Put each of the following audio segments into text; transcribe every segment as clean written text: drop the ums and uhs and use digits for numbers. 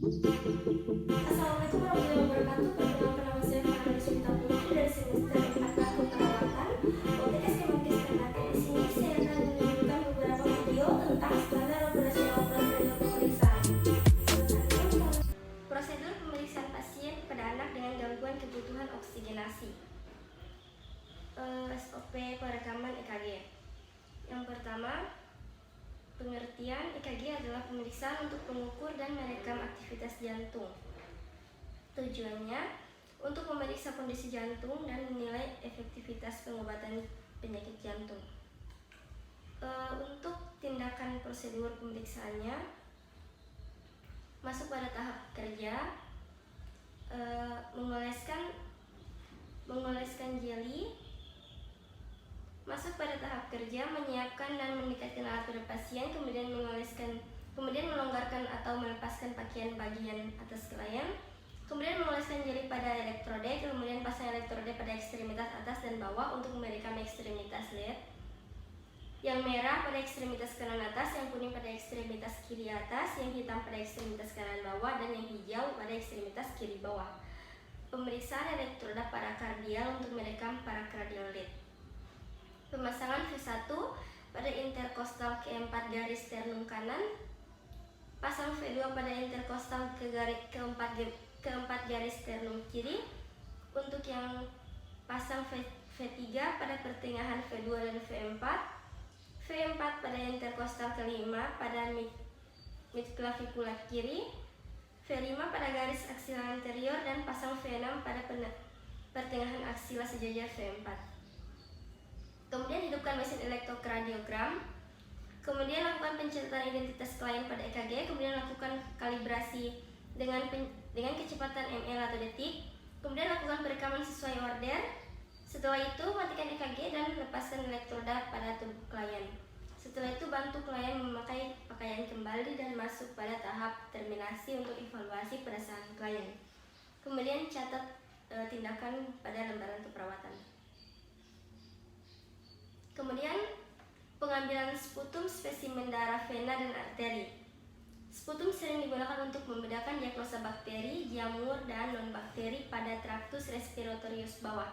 Assalamualaikum warahmatullahi wabarakatuh. Perkenalkan, nama saya Fahri Sultan Putri dari semester 4 tahun perawatan. Podcast Kemenkes Ternate. Di sini saya akan menunjukkan beberapa video tentang standar operasional prosedur pemeriksaan. Prosedur pemeriksaan pasien pada anak dengan gangguan kebutuhan oksigenasi. SOP perekaman EKG. Yang pertama, pengertian EKG adalah pemeriksaan untuk mengukur dan merekam aktivitas jantung. Tujuannya untuk memeriksa kondisi jantung dan menilai efektivitas pengobatan penyakit jantung. Untuk tindakan prosedur pemeriksaannya, masuk pada tahap kerja, mengoleskan jeli. Masuk pada tahap kerja, menyiapkan dan mendekatkan alat pada pasien, kemudian melonggarkan atau melepaskan pakaian bagian atas klien, kemudian mengoleskan jeli pada elektrode, kemudian pasang elektrode pada ekstremitas atas dan bawah untuk merekam ekstremitas LED. Yang merah pada ekstremitas kanan atas, yang kuning pada ekstremitas kiri atas, yang hitam pada ekstremitas kanan bawah, dan yang hijau pada ekstremitas kiri bawah. Pemeriksaan elektroda parakardial untuk merekam parakardial lead. Pemasangan V1 pada interkostal keempat garis sternum kanan, pasang V2 pada interkostal keempat garis sternum kiri. Untuk yang pasang V3 pada pertengahan V2 dan V4, V4 pada interkostal kelima pada midclavicula kiri, V5 pada garis aksila anterior, dan pasang V6 pada pertengahan aksila sejajar V4. Kemudian hidupkan mesin elektrokardiogram. Kemudian lakukan pencatatan identitas klien pada EKG. Kemudian lakukan kalibrasi dengan kecepatan ml atau detik. Kemudian lakukan perekaman sesuai order. Setelah itu matikan EKG dan lepaskan elektroda pada tubuh klien. Setelah itu bantu klien memakai pakaian kembali dan masuk pada tahap terminasi untuk evaluasi perasaan klien. Kemudian catat tindakan pada lembaran keperawatan. Kemudian pengambilan sputum, spesimen darah, vena, dan arteri. Sputum sering digunakan untuk membedakan diagnosa bakteri, jamur, dan non-bakteri pada traktus respiratorius bawah.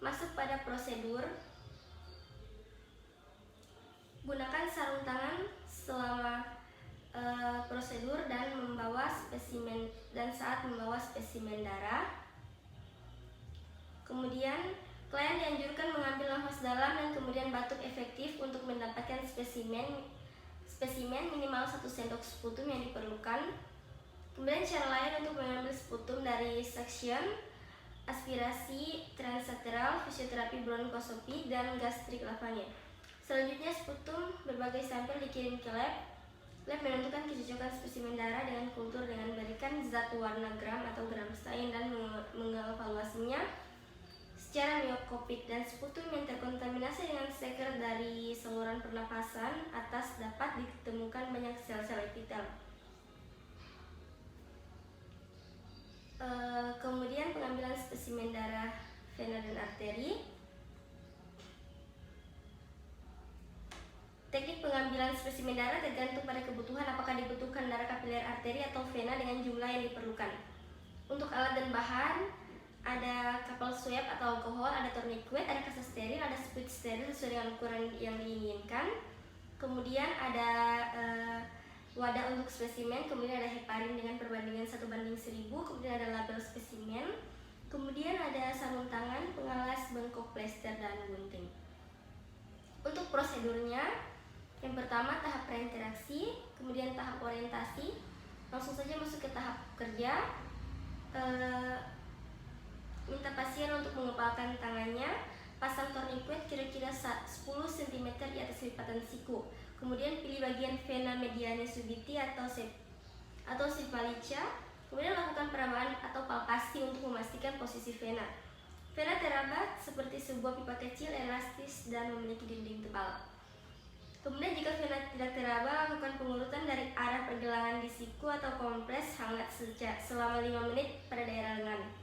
Masuk pada prosedur. Gunakan sarung tangan selama prosedur dan saat membawa spesimen darah. Kemudian klien dianjurkan mengambil nafas dalam dan kemudian batuk efektif untuk mendapatkan spesimen minimal 1 sendok sputum yang diperlukan. Kemudian cara lain untuk mengambil sputum dari suction, aspirasi translateral, fisioterapi bronkoskopi, dan gastrik lavanya. Selanjutnya sputum berbagai sampel dikirim ke lab. Lab menentukan kecocokan spesimen darah dengan kultur dengan memberikan zat warna gram atau gram stain dan mengevaluasinya secara miokopik, dan sputum yang terkontaminasi dengan seker dari saluran pernapasan atas dapat ditemukan banyak sel-sel epitel. Kemudian pengambilan spesimen darah, vena, dan arteri. Teknik pengambilan spesimen darah tergantung pada kebutuhan, apakah dibutuhkan darah kapiler, arteri, atau vena dengan jumlah yang diperlukan. Untuk alat dan bahan, ada kapal swab atau alkohol, ada tourniquet, ada kaca steril, ada sprit steril sesuai dengan ukuran yang diinginkan. Kemudian ada wadah untuk spesimen, kemudian ada heparin dengan perbandingan 1:1000, kemudian ada label spesimen, kemudian ada sarung tangan, pengalas, bengkok, plester, dan gunting. Untuk prosedurnya, yang pertama tahap preinteraksi, kemudian tahap orientasi. Langsung saja masuk ke tahap kerja. Minta pasien untuk mengepalkan tangannya, pasang tourniquet kira-kira 10 cm di atas lipatan siku. Kemudian pilih bagian vena mediana subiti atau cephalica. Kemudian lakukan perabaan atau palpasi untuk memastikan posisi vena. Vena teraba seperti sebuah pipa kecil, elastis, dan memiliki dinding tebal. Kemudian jika vena tidak teraba, lakukan pengurutan dari arah pergelangan di siku atau kompres hangat selama 5 menit pada daerah lengan.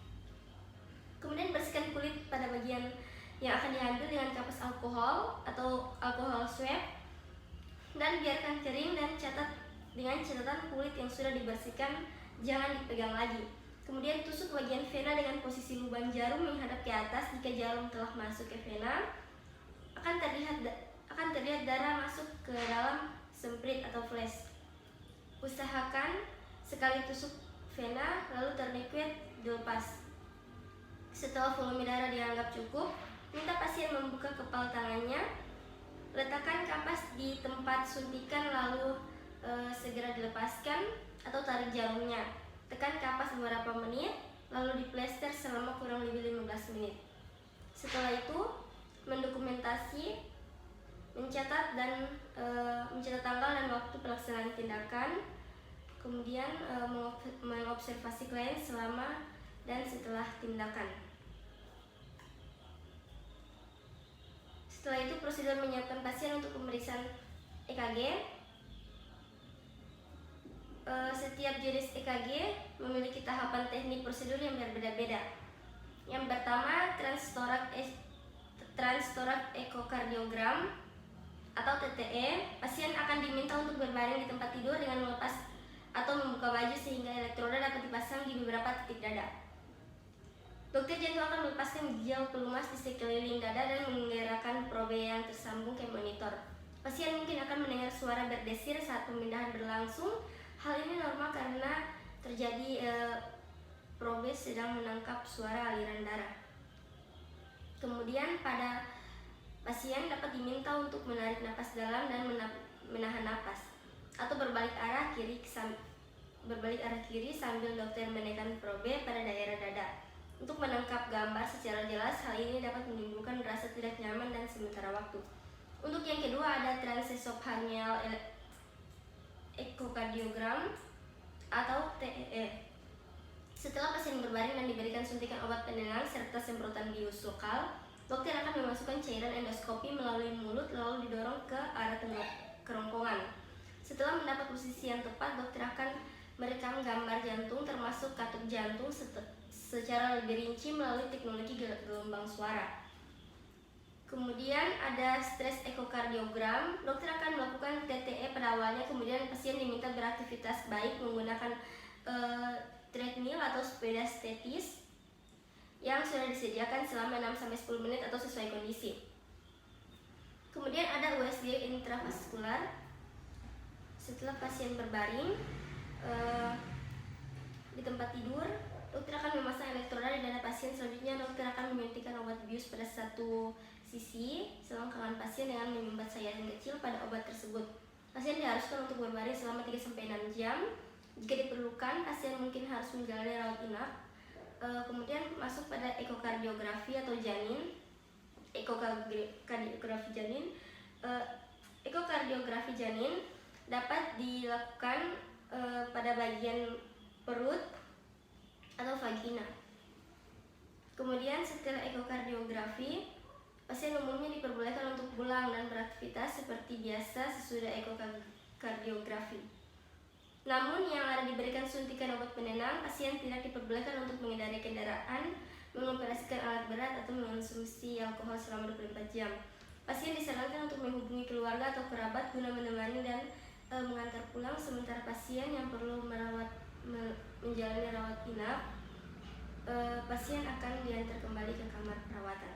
Kemudian bersihkan kulit pada bagian yang akan diambil dengan kapas alkohol atau alkohol swab, dan biarkan kering dan catat dengan catatan kulit yang sudah dibersihkan jangan dipegang lagi. Kemudian tusuk bagian vena dengan posisi lubang jarum menghadap ke atas. Jika jarum telah masuk ke vena, akan terlihat darah masuk ke dalam semprit atau flash. Usahakan sekali tusuk vena lalu tourniquet dilepas. Setelah volume darah dianggap cukup, minta pasien membuka kepal tangannya. Letakkan kapas di tempat suntikan lalu segera dilepaskan atau tarik jarumnya. Tekan kapas beberapa menit lalu diplester selama kurang lebih 15 menit. Setelah itu mendokumentasi, mencatat tanggal dan waktu pelaksanaan tindakan, kemudian mengobservasi klien selama dan setelah tindakan. Setelah itu prosedur menyiapkan pasien untuk pemeriksaan EKG. Setiap jenis EKG memiliki tahapan teknik prosedur yang berbeda-beda. Yang pertama, transtorak ekokardiogram atau TTE. Pasien akan diminta untuk berbaring di tempat tidur dengan melepas atau membuka baju sehingga elektroda dapat dipasang di beberapa titik dada. Dokter jantung akan melepaskan gel pelumas di sekeliling dada dan menggerakkan probe yang tersambung ke monitor. Pasien mungkin akan mendengar suara berdesir saat pemindahan berlangsung. Hal ini normal karena terjadi probe sedang menangkap suara aliran darah. Kemudian pada pasien dapat diminta untuk menarik napas dalam dan menahan napas, atau berbalik arah kiri sambil dokter menekan probe pada daerah dada. Untuk menangkap gambar secara jelas, hal ini dapat menimbulkan rasa tidak nyaman dan sementara waktu. Untuk yang kedua ada transesophageal ekokardiogram atau TEE. Setelah pasien berbaring dan diberikan suntikan obat penenang serta semprotan bius lokal, dokter akan memasukkan cairan endoskopi melalui mulut lalu didorong ke arah kerongkongan. Setelah mendapat posisi yang tepat, dokter akan merekam gambar jantung termasuk katup jantung secara lebih rinci melalui teknologi gelombang suara. Kemudian ada stres ekokardiogram. Dokter akan melakukan TTE pada awalnya, kemudian pasien diminta beraktivitas baik menggunakan treadmill atau sepeda statis yang sudah disediakan selama 6-10 menit atau sesuai kondisi. Kemudian ada USG intravaskular. Setelah pasien berbaring di tempat tidur, dokter akan memasang elektroda di dada pasien. Selanjutnya dokter akan menyuntikkan obat bius pada satu sisi selangkangan pasien dengan menyumbat sayaran kecil pada obat tersebut. Pasien diharuskan untuk berbaring selama 3-6 jam. Jika diperlukan, pasien mungkin harus menjalani rawat inap. Kemudian masuk pada ekokardiografi atau janin. Ekokardiografi janin dapat dilakukan pada bagian perut atau vagina. Kemudian setelah ekokardiografi, pasien umumnya diperbolehkan untuk pulang dan beraktivitas seperti biasa sesudah ekokardiografi. Namun yang ada diberikan suntikan obat penenang, pasien tidak diperbolehkan untuk mengendarai kendaraan, mengoperasikan alat berat atau mengonsumsi alkohol selama 24 jam. Pasien disarankan untuk menghubungi keluarga atau kerabat guna menemani dan mengantar pulang, sementara pasien yang perlu menjalani rawat inap, pasien akan diantar kembali ke kamar perawatan.